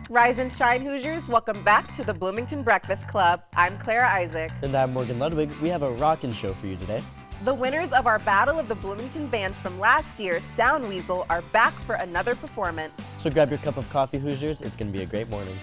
Rise and shine, Hoosiers. Welcome back to the Bloomington Breakfast Club. I'm Clara Isaac. And I'm Morgan Ludwig. We have a rockin' show for you today. The winners of our Battle of the Bloomington Bands from last year, Sound Weasel, are back for another performance. So grab your cup of coffee, Hoosiers. It's going to be a great morning.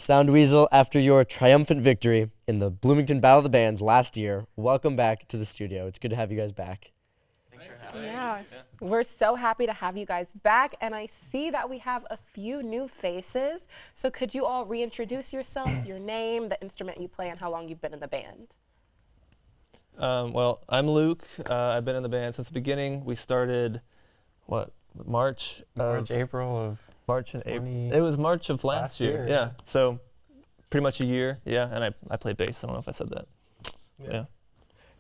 Sound Weasel, after your triumphant victory in the Bloomington Battle of the Bands last year, welcome back to the studio. It's good to have you guys back. Thanks for having us. We're so happy to have you guys back, and I see that we have a few new faces. So could you all reintroduce yourselves, your name, the instrument you play, and how long you've been in the band? Well, I'm Luke. I've been in the band since the beginning. We started, March and April. It was March of last year. Yeah. So pretty much a year. Yeah. And I play bass. I don't know if I said that.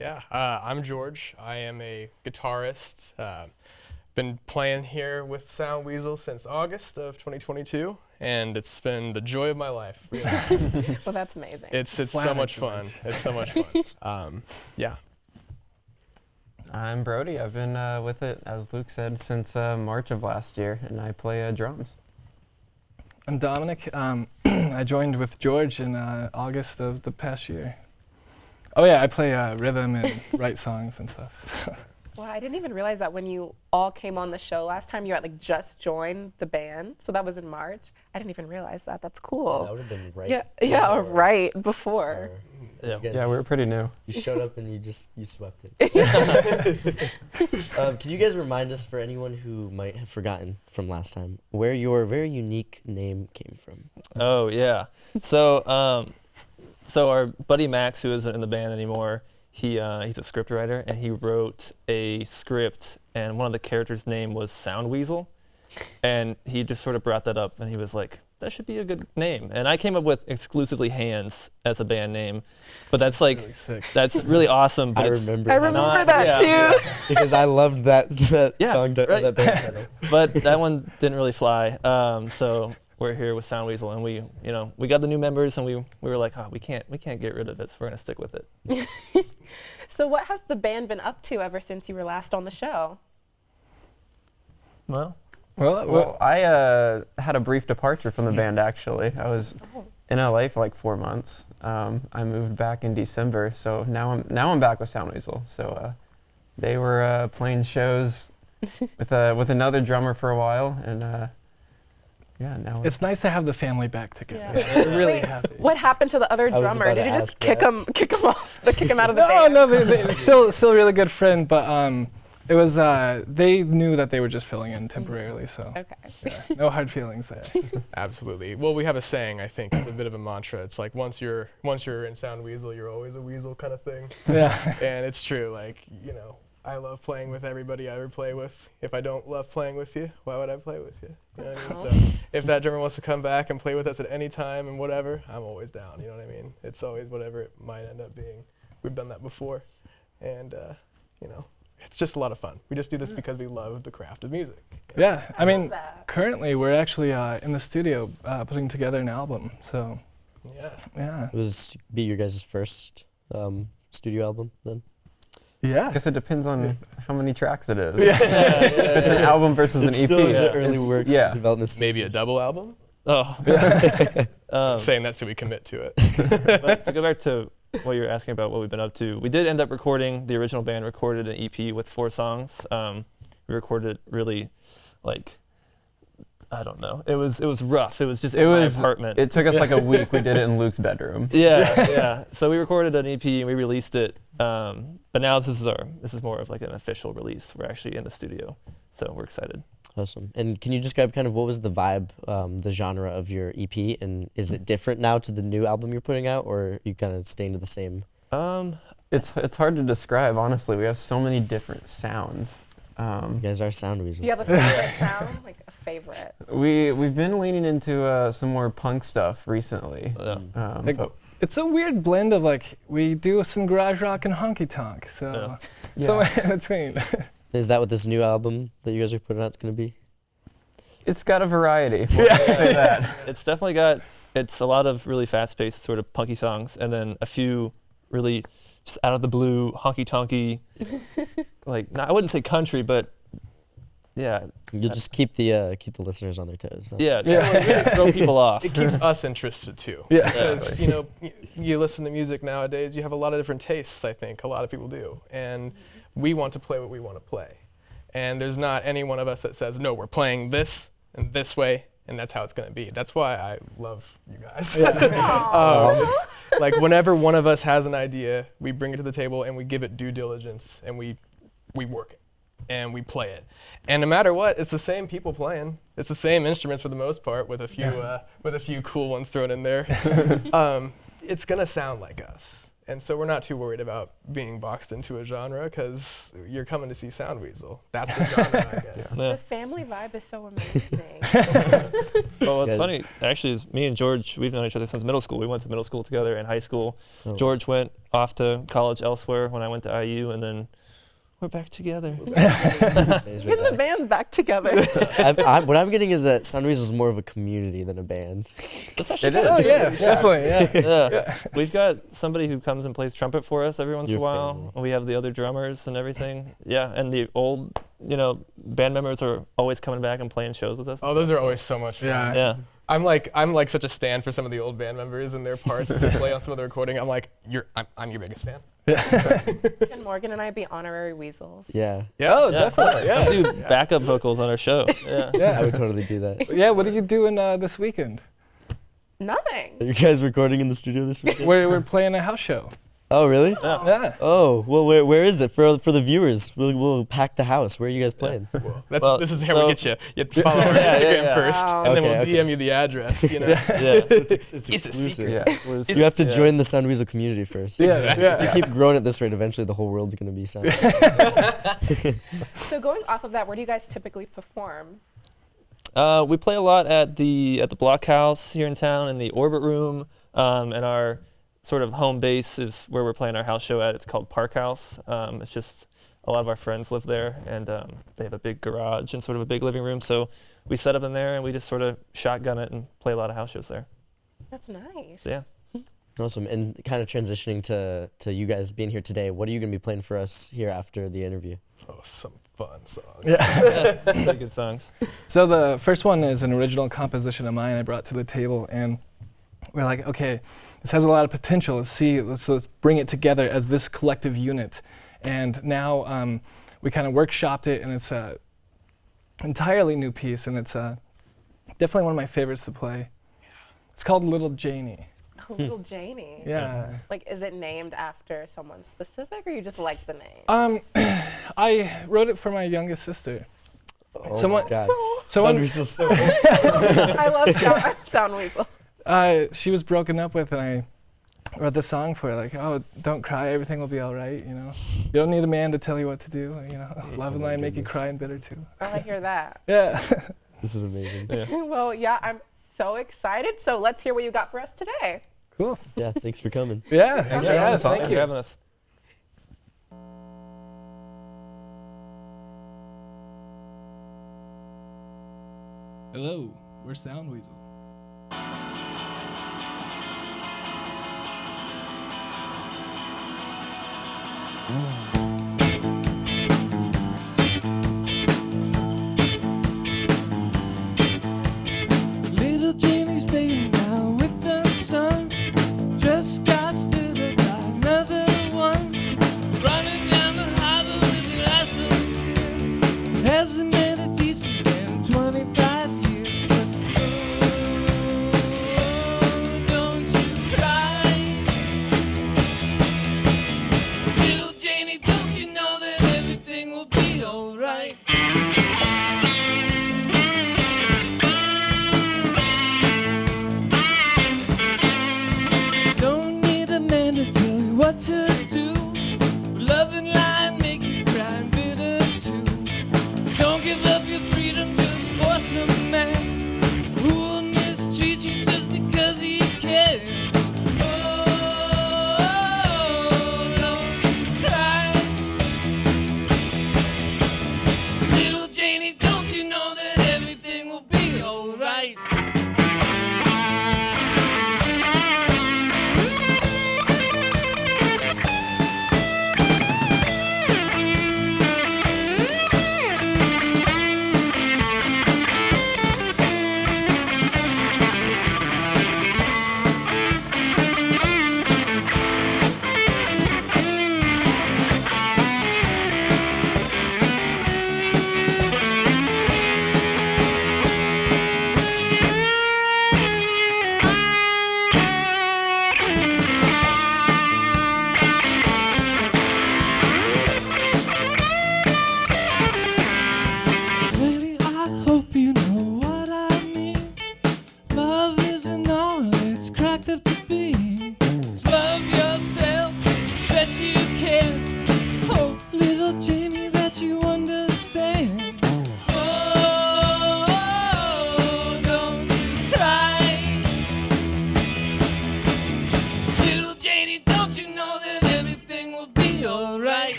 Yeah. I'm George. I am a guitarist. Been playing here with Sound Weasel since August of 2022, and it's been the joy of my life. Really. Well, that's amazing. It's so much fun. It's so much fun. Yeah. I'm Brody. I've been with it, as Luke said, since March of last year, and I play drums. I'm Dominic. I joined with George in August of the past year. Oh yeah, I play rhythm and write songs and stuff. Well, I didn't even realize that when you all came on the show last time, you had just joined the band. So that was in March. I didn't even realize that. That's cool. Yeah, that would have been right. Right before. Yeah, we were pretty new. You showed up and you swept it. Can you guys remind us, for anyone who might have forgotten from last time, where your very unique name came from? Oh, yeah. So our buddy Max, who isn't in the band anymore, he's a script writer, and he wrote a script, and one of the characters' name was Sound Weasel. And he just sort of brought that up, and he was like, that should be a good name. And I came up with Exclusively Hands as a band name, but that's like, really sick. That's really awesome. But I remember that too. Because I loved that song, right. that band title. But that one didn't really fly. So we're here with Sound Weasel, and we got the new members, and we were like, we can't get rid of it, so we're gonna stick with it. So what has the band been up to ever since you were last on the show? Well, I had a brief departure from the band, actually. I was in LA for like 4 months. I moved back in December, so now I'm back with Sound Weasel. So they were playing shows with another drummer for a while, and now It's nice to have the family back together. Yeah. We're really happy. What happened to the other drummer? Did you just kick him off? Kick him out of the band? No, they're still a really good friend, but it was they knew that they were just filling in temporarily, so no hard feelings there. Absolutely. Well, we have a saying, I think, it's a bit of a mantra. It's like once you're in Sound Weasel, you're always a weasel kind of thing. Yeah. And it's true. I love playing with everybody I ever play with. If I don't love playing with you, why would I play with you? You know what I mean? So if that drummer wants to come back and play with us at any time and whatever, I'm always down. You know what I mean? It's always whatever it might end up being. We've done that before, and it's just a lot of fun. We just do this because we love the craft of music. Yeah, I mean, currently we're actually in the studio putting together an album. So yeah. Will this be your guys' first studio album then? Yeah. I guess it depends on how many tracks it is. Yeah. If it's an album versus an EP. Still in the early works development. Maybe a double album? Oh. Saying that so we commit to it. But to go back to what you're asking about, what we've been up to, we did end up recording, the original band recorded an EP with 4 songs. We recorded it really, I don't know. It was rough. It was just in my apartment. It took us like a week. We did it in Luke's bedroom. Yeah. So we recorded an EP and we released it. But now this is more of like an official release. We're actually in the studio, so we're excited. Awesome. And can you describe kind of what was the vibe, the genre of your EP, and is it different now to the new album you're putting out, or are you kind of staying to the same? It's hard to describe, honestly. We have so many different sounds. You guys are sound weasels. Do you have a favorite sound? Like a favorite? We've been leaning into some more punk stuff recently. Like, it's a weird blend of like we do some garage rock and honky tonk, so somewhere in between. Is that what this new album that you guys are putting out is going to be? It's got a variety. We'll just say that. It's definitely got, it's a lot of really fast-paced sort of punky songs, and then a few really just out of the blue, honky-tonky, like, I wouldn't say country, but yeah. You'll just keep the listeners on their toes. Huh? Yeah, really throw people off. It keeps us interested too. Yeah. Because, you know, you listen to music nowadays, you have a lot of different tastes, I think. A lot of people do. And we want to play what we want to play. And there's not any one of us that says, no, we're playing this and this way, and that's how it's going to be. That's why I love you guys. It's like whenever one of us has an idea, we bring it to the table and we give it due diligence and we work it and we play it. And no matter what, it's the same people playing. It's the same instruments for the most part, with a few cool ones thrown in there. It's going to sound like us. And so we're not too worried about being boxed into a genre because you're coming to see Sound Weasel. That's the genre, I guess. Yeah. The family vibe is so amazing. Well, what's funny, actually, is me and George, we've known each other since middle school. We went to middle school together and high school. Oh. George went off to college elsewhere when I went to IU, and then we're back together. Getting the band back together. What I'm getting is that Sound Weasel is more of a community than a band. That's actually It good. is. Oh yeah, definitely. Yeah. Yeah. We've got somebody who comes and plays trumpet for us every once in a Your while. family. We have the other drummers and everything. Yeah, and the old, band members are always coming back and playing shows with us. Oh, those are always so much fun. Yeah. Yeah. I'm like such a stan for some of the old band members and their parts that they play on some of the recording. I'm like, I'm your biggest fan. Can Morgan and I be honorary weasels? Yeah, Oh, Yeah. definitely. Yeah. We do backup vocals on our show. Yeah. I would totally do that. Yeah. What are you doing this weekend? Nothing. Are you guys recording in the studio this weekend? We're playing a house show. Oh, really? Yeah. Oh, well, where is it for the viewers? We'll pack the house. Where are you guys playing? Well, this is how we get you. You have to follow our Yeah, Instagram yeah. first, Wow. and then we'll Okay, DM you the address. You know. Yeah. It's It's a exclusive. secret. Yeah. You have to join the Sound Weasel community first. Yeah. If Yeah. you keep growing at this rate, eventually the whole world's going to be Sound Weasel. So going off of that, where do you guys typically perform? We play a lot at the Blockhouse here in town, in the Orbit Room, and our sort of home base is where we're playing our house show at. It's called Park House. It's just a lot of our friends live there, and they have a big garage and sort of a big living room. So we set up in there, and we just sort of shotgun it and play a lot of house shows there. That's nice. So yeah. Awesome. And kind of transitioning to you guys being here today, what are you going to be playing for us here after the interview? Oh, some fun songs. Yeah, pretty good songs. So the first one is an original composition of mine I brought to the table, and we're like, okay, this has a lot of potential. Let's bring it together as this collective unit. And now we kind of workshopped it, and it's a entirely new piece, and it's definitely one of my favorites to play. It's called Little Janie. Oh, Little Janie. Yeah. Like, is it named after someone specific, or you just like the name? I wrote it for my youngest sister. Oh Someone- my God. Someone, Sound Weasel's so I love Sound Weasel. she was broken up with, and I wrote the song for her, like, oh, don't cry, everything will be all right, you know. You don't need a man to tell you what to do, you know. Love and my line make you goodness. cry and bitter too. Oh, I hear that. Yeah. This is amazing. Yeah. Well, yeah, I'm so excited. So let's hear what you got for us today. Cool. Yeah, thanks for coming. Yeah. Thanks yeah, for having us. thank Thanks you. for having us. Hello, we're Sound Weasel. Little Janie's fading now with the sun. Just got stood up by another one. Running down the harbor with your last little tear. Hasn't been a decent man in 25 years. But oh, don't you cry. Little Janie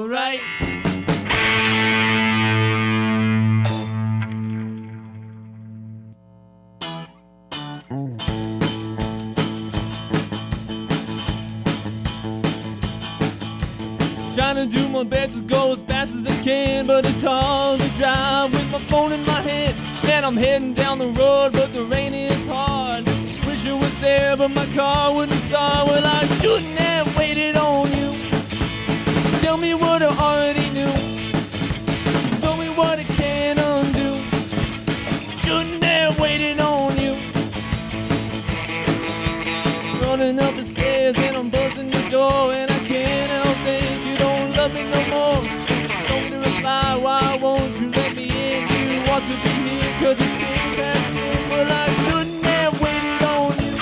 alright. Trying to do my best to go as fast as I can, but it's hard to drive with my phone in my hand. Man, I'm heading down the road, but the rain is hard. Wish it was there, but my car wouldn't start. Well, I shouldn't have waited on you. Tell me what I already knew. Tell me what I can't undo. Shouldn't have waited on you. Running up the stairs and I'm buzzing the door, and I can't help think you don't love me no more. Told me to reply, why won't you let me in? You want to be here 'cause it's 10 past noon. Well, I shouldn't have waited on you.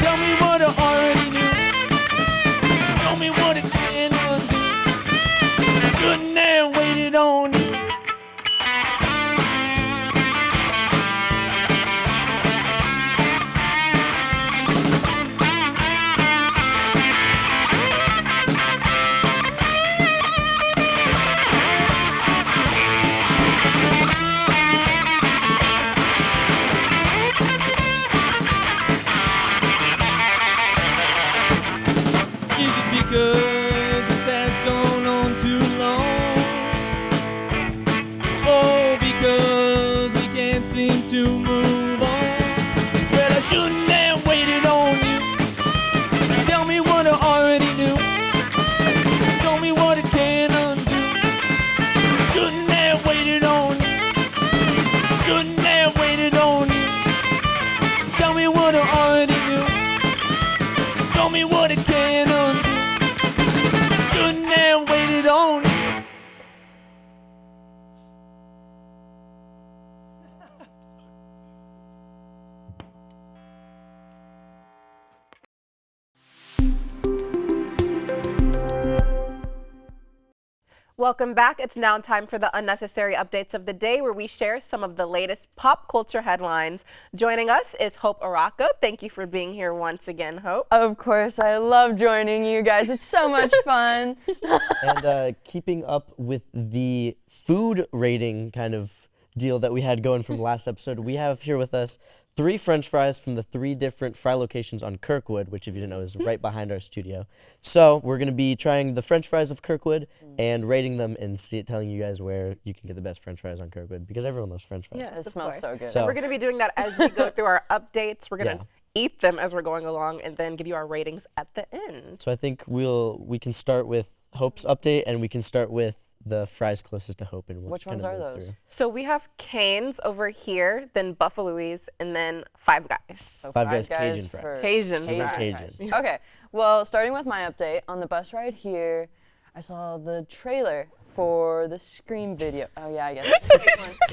Tell me what I already knew. Tell me what I can't undo. Shouldn't have waited on you. Is it because this has gone on too long? Oh, because we can't seem to move on? Well, I shouldn't have waited on you. Tell me what I already knew. Tell me what I can't undo. Shouldn't have waited on you. Shouldn't have waited on you. Tell me what I already knew. Tell me what I can't undo. Shouldn't have waited on you. Welcome back. It's now time for the unnecessary updates of the day, where we share some of the latest pop culture headlines. Joining us is Hope Arako. Thank you for being here once again, Hope. Of course, I love joining you guys. It's so much fun. And keeping up with the food rating kind of deal that we had going from last episode, we have here with us 3 French fries from the 3 different fry locations on Kirkwood, which, if you didn't know, is right behind our studio. So we're going to be trying the French fries of Kirkwood and rating them and telling you guys where you can get the best French fries on Kirkwood, because everyone loves French fries. Yes, It of smells course. so good. So- And we're going to be doing that as we go through our updates. We're going to Yeah. eat them as we're going along and then give you our ratings at the end. So I think we can start with Hope's update, and we can start with the fries closest to Hope. And Which kind ones of are move those? through. So we have Cane's over here, then Buffalo's, and then Five Guys. So Five Guys Cajun fries. for Cajun Cajun fries. Cajun. Okay, well, starting with my update, on the bus ride here, I saw the trailer for the Scream video. Oh yeah, I guess.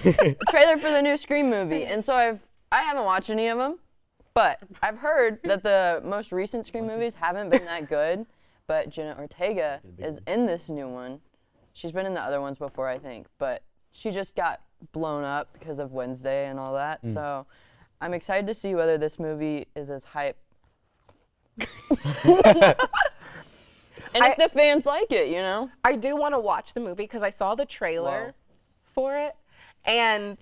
The trailer for the new Scream movie. And so I haven't watched any of them, but I've heard that the most recent Scream movies haven't been that good, but Jenna Ortega is in this new one. She's been in the other ones before, I think, but she just got blown up because of Wednesday and all that. So I'm excited to see whether this movie is as hype. And if the fans like it, you know? I do want to watch the movie because I saw the trailer for it, and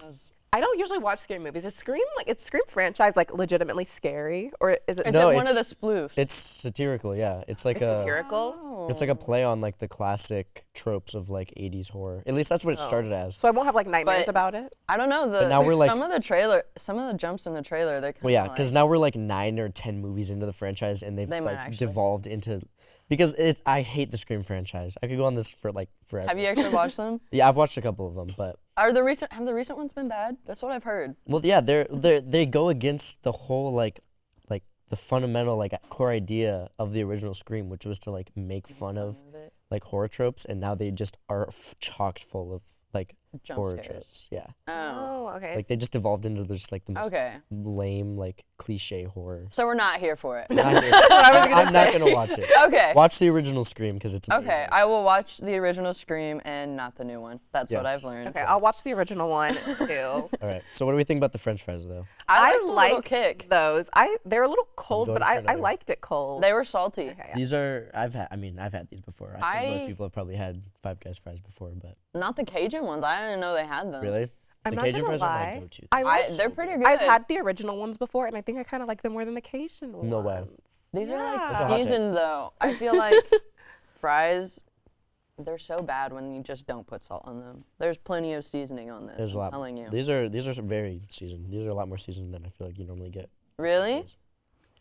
I don't usually watch scary movies. Is Scream franchise like legitimately scary, or is it? Is No, it one of the it's- sploofs? It's satirical, yeah. It's like It's a satirical? it's like a play on like the classic tropes of like 80s horror. At least that's what it started as. So I won't have like nightmares But- about it. I don't know. now we're, like- some of the jumps in the trailer, they're kind Well, yeah, of because now we're like 9 or 10 movies into the franchise, and they've They might like actually. devolved into, because I hate the Scream franchise. I could go on this for like forever. Have you actually watched them? Yeah, I've watched a couple of them, but Have the recent ones been bad? That's what I've heard. well, yeah, they go against the whole like the fundamental like core idea of the original Scream, which was to like make fun of like horror tropes, and now they just are chocked full of like jump horror scares. tropes. Yeah. Oh. Okay. Like they just evolved into just like the most Okay. lame, like cliche horror. So we're not here for it. Not here. what I was gonna I'm not say. gonna watch it. Okay. Watch the original Scream because it's amazing. Okay, I will watch the original Scream and not the new one. That's what Yes. I've learned. Okay, I'll watch the original one too. All right. So what do we think about the French fries though? I liked the little liked kick. those. They're a little cold, going but for I another. liked it cold. They were salty. Okay. These are I've had these before. I think most I- people have probably had Five Guys fries before, but Not the Cajun ones. I didn't know they had them. really, I'm the not Cajun gonna fries are lie. my go-to. They're pretty good. I've had the original ones before, and I think I kind of like them more than the Cajun ones. No way. These are Yeah. like It's a hot take. seasoned though. I feel like fries, they're so bad when you just don't put salt on them. There's plenty of seasoning on this. There's a I'm lot. telling you. These are very seasoned. These are a lot more seasoned than I feel like you normally get. Really?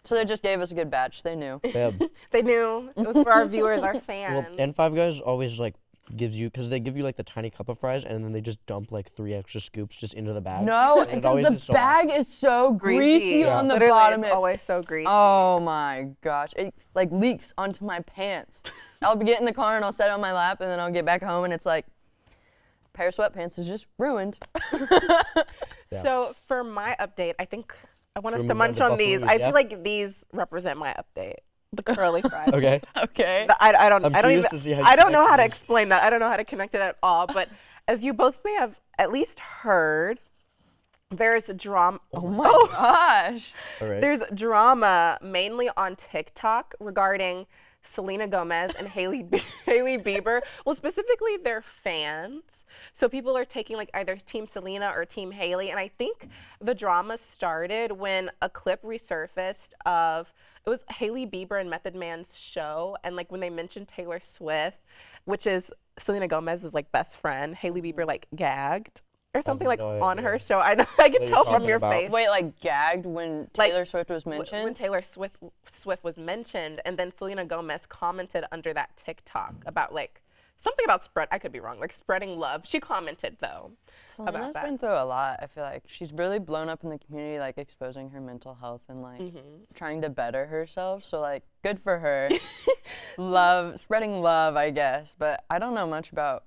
So they just gave us a good batch. They knew. Yeah. They knew it was for our viewers, our Well, fans. and Five Guys always like gives you because they give you like the tiny cup of fries and then they just dump like 3 extra scoops just into the bag. No, And it always because is the so bag is so greasy Yeah. on the Literally, bottom. it's always so greasy. Oh my gosh. It like leaks onto my pants. I'll get in the car and I'll set it on my lap and then I'll get back home and it's like pair of sweatpants is just ruined. Yeah. So for my update, I think I want So us we to move on munch to on these. Buffalo's, I yeah? feel like these represent my update. The curly fries. Okay. Okay. I don't. I'm I don't curious even. to see how you I don't know connect how to these. explain that. I don't know how to connect it at all. But as you both may have at least heard, there's drama. Oh my gosh. All right. There's drama mainly on TikTok regarding Selena Gomez and Hailey Bieber. Well, specifically their fans. So people are taking like either Team Selena or Team Hailey, and I think the drama started when a clip resurfaced of it was Hailey Bieber and Method Man's show, and like when they mentioned Taylor Swift, which is Selena Gomez's like best friend, Hailey Bieber like gagged or something like no on idea. her show. I know I can you're tell from talking your about. face. Wait, like gagged when Like, Taylor Swift was When mentioned? Taylor Swift was mentioned, and then Selena Gomez commented under that TikTok about like something about spread. I could be wrong, like spreading love. She commented though. Selena's that. been through a lot. I feel like she's really blown up in the community, like exposing her mental health and like trying to better herself. So like, good for her. Spreading love, I guess. But I don't know much about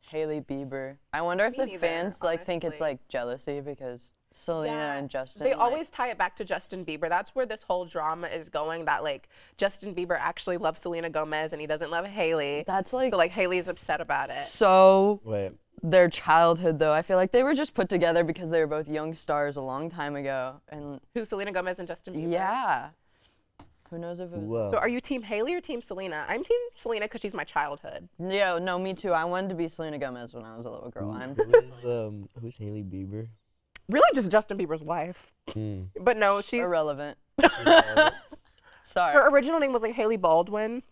Hailey Bieber. I wonder if Me the neither, fans like think it's honestly. like jealousy because Selena Yeah. and Justin. They like- always tie it back to Justin Bieber. That's where this whole drama is going. That like Justin Bieber actually loves Selena Gomez and he doesn't love Hailey. That's like So like Hailey's upset about it. so Wait. their childhood though. I feel like they were just put together because they were both young stars a long time ago. And Who, Selena Gomez and Justin Bieber? yeah. Who knows if it was Whoa. So are you Team Hailey or Team Selena? I'm Team Selena because she's my childhood. Yeah, no, me too. I wanted to be Selena Gomez when I was a little girl. Who's Hailey Bieber? Really just Justin Bieber's wife. Hmm. But no, she's Irrelevant. her Sorry. original name was like Hailey Baldwin.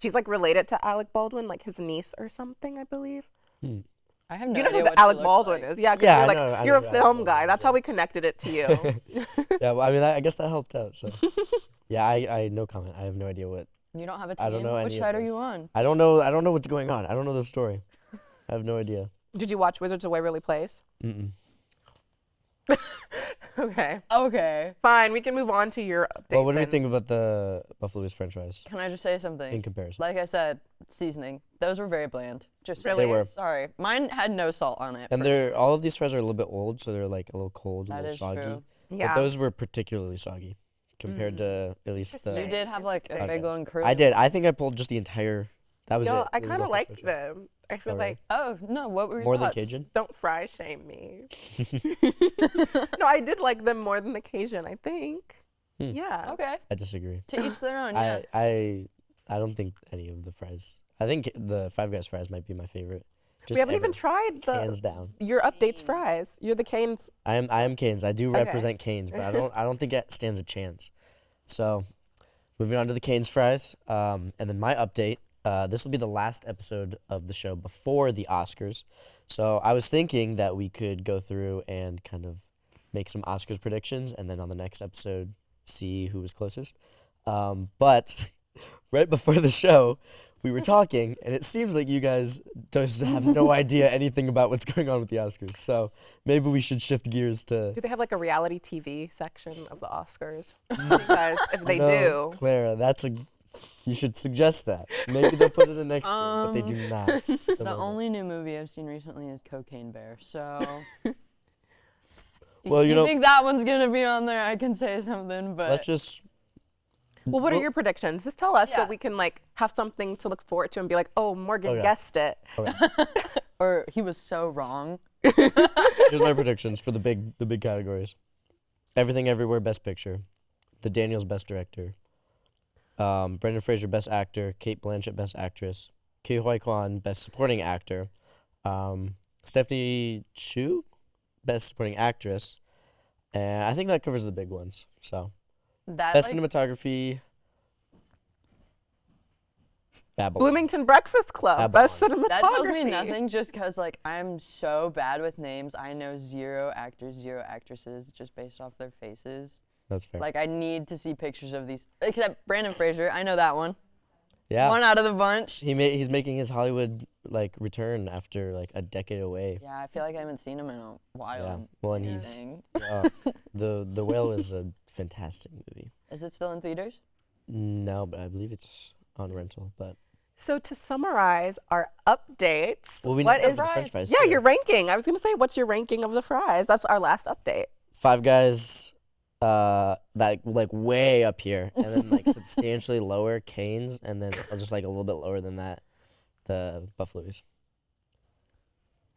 She's like related to Alec Baldwin, like his niece or something, I believe. I have no You know idea who what the she Alec looks Baldwin like. is? Yeah, 'cause Yeah, you're I like know- I you're know a who Alec film Baldwin guy. is, That's yeah. how we connected it to you. Yeah, well, I mean, I guess that helped out. So. Yeah, I no comment. I have no idea what. You don't have a team? I don't know Which any of side are this. you on? I don't know what's going on. I don't know the story. I have no idea. Did you watch Wizards of Waverly Place? Mm-mm. Okay, Okay. fine. We can move on to your update. Well, what do we then. think about the Buffalo's French fries Can I just say something? in comparison? Like I said, seasoning. Those were very bland. Just saying. Really? They were. Sorry. Mine had no salt on it. And for- they're all of these fries are a little bit old, so they're like a little cold, a That little is soggy. true. Yeah. But those were particularly soggy compared to at least You the. Interesting. did have like a Interesting. big long crew. I did. I think I pulled just the entire. That was Yo, it. I It was kind of all like French fries. them. I feel Oh, like Oh, no. What were your More than thoughts? Cajun. don't fry shame me. No, I did like them more than the Cajun. I think. Hmm. Yeah. Okay. I disagree. To each their own, yeah. I don't think any of the fries. I think the Five Guys fries might be my favorite. Just We haven't ever. even tried Hands down. your updates fries. You're the Canes. I am Canes. I do Okay. represent Canes, but I don't think it stands a chance. So, moving on to the Canes fries, and then my update. This will be the last episode of the show before the Oscars. So I was thinking that we could go through and kind of make some Oscars predictions, and then on the next episode see who was closest. But right before the show, we were talking, and it seems like you guys just have no idea anything about what's going on with the Oscars. So maybe we should shift gears to. Do they have like a reality TV section of the Oscars? Because if they No, do, Clara, You should suggest that. Maybe they'll put it in next year, but they do not. The only new movie I've seen recently is Cocaine Bear, so. Well, you think that one's gonna be on there? I can say something, but. Let's just. Well, what are your predictions? Just tell us so Yeah. we can like have something to look forward to and be like, oh, Morgan Okay. guessed it. Okay. Or he was so wrong. Here's my predictions for the big categories. Everything Everywhere Best Picture, The Daniels Best Director, Brendan Fraser Best Actor, Cate Blanchett Best Actress, Ke Huy Quan Best Supporting Actor, Stephanie Chu Best Supporting Actress, and I think that covers the big ones. So That Best like, Cinematography, Babylon. Bloomington Breakfast Club, best cinematography. that tells me nothing just because like I'm so bad with names. I know 0 actors, 0 actresses just based off their faces. That's fair. Like I need to see pictures of these. Except Brandon Fraser, I know that one. Yeah. One out of the bunch. He's making his Hollywood like return after like a decade away. Yeah, I feel like I haven't seen him in a while. Yeah. Well, and he's Dang. the Whale is a fantastic movie. Is it still in theaters? No, but I believe it's on rental. But So to summarize our updates, well, we what need is the French fries yeah, too. your ranking. I was gonna say, what's your ranking of the fries? That's our last update. Five Guys, that like way up here, and then like substantially lower Cane's, and then just like a little bit lower than that, the Buffalo's.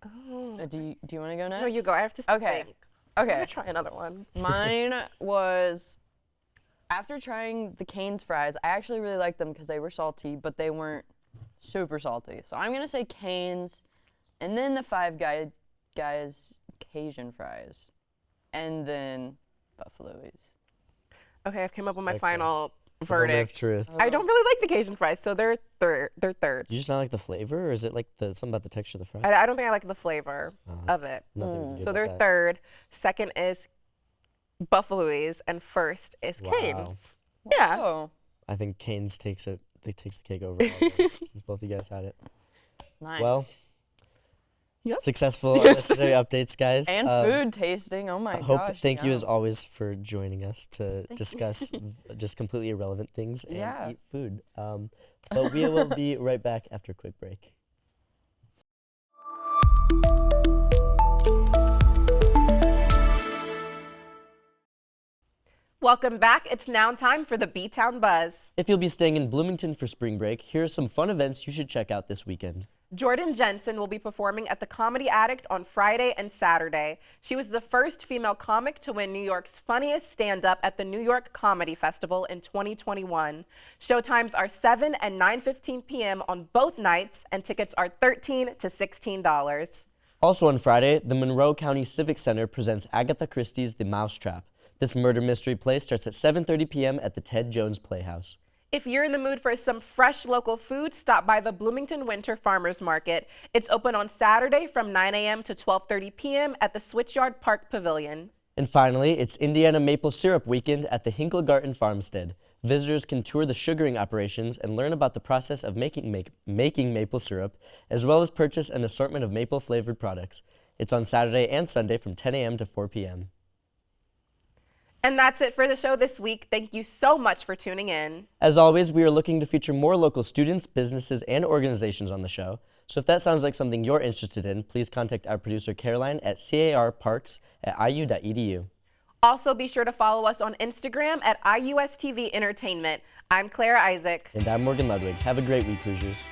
Oh. Do you want to go next? No, you go. I have to Okay. think. I'm Okay. gonna try another one. Mine was after trying the Cane's fries, I actually really liked them because they were salty, but they weren't super salty. So I'm gonna say Cane's, and then the Five Guys Cajun fries, and then Buffalo's. Okay, I've came up with my Okay. final Moment of verdict. truth. I don't really like the Cajun fries, so they're third. They're third. Do you just not like the flavor, or is it like something about the texture of the fry? I don't think I like the flavor Oh, of that's it. nothing we can do So about they're that. third. Second is Buffalo's, and first is Cane's. Wow. Yeah. Oh, I think Cane's takes the cake over all of them, since both of you guys had it. nice. Well, Yep. successful unnecessary updates, guys. and food tasting. Oh my gosh. Thank you as yum. always for joining us to discuss just completely irrelevant things and Yeah. eat food. But we will be right back after a quick break. Welcome back. It's now time for the B-Town Buzz. If you'll be staying in Bloomington for spring break, here are some fun events you should check out this weekend. Jordan Jensen will be performing at the Comedy Addict on Friday and Saturday. She was the first female comic to win New York's Funniest Stand-Up at the New York Comedy Festival in 2021. Showtimes are 7 and 9:15 p.m. on both nights, and tickets are $13 to $16. Also on Friday, the Monroe County Civic Center presents Agatha Christie's The Mousetrap. This murder mystery play starts at 7:30 p.m. at the Ted Jones Playhouse. If you're in the mood for some fresh local food, stop by the Bloomington Winter Farmers Market. It's open on Saturday from 9 a.m. to 12:30 p.m. at the Switchyard Park Pavilion. And finally, it's Indiana Maple Syrup Weekend at the Hinklegarten Farmstead. Visitors can tour the sugaring operations and learn about the process of making maple syrup, as well as purchase an assortment of maple-flavored products. It's on Saturday and Sunday from 10 a.m. to 4 p.m. And that's it for the show this week. Thank you so much for tuning in. As always, we are looking to feature more local students, businesses, and organizations on the show. So if that sounds like something you're interested in, please contact our producer Caroline at carparks@iu.edu. Also, be sure to follow us on Instagram at IUSTV Entertainment. I'm Clara Isaac. And I'm Morgan Ludwig. Have a great week, Hoosiers.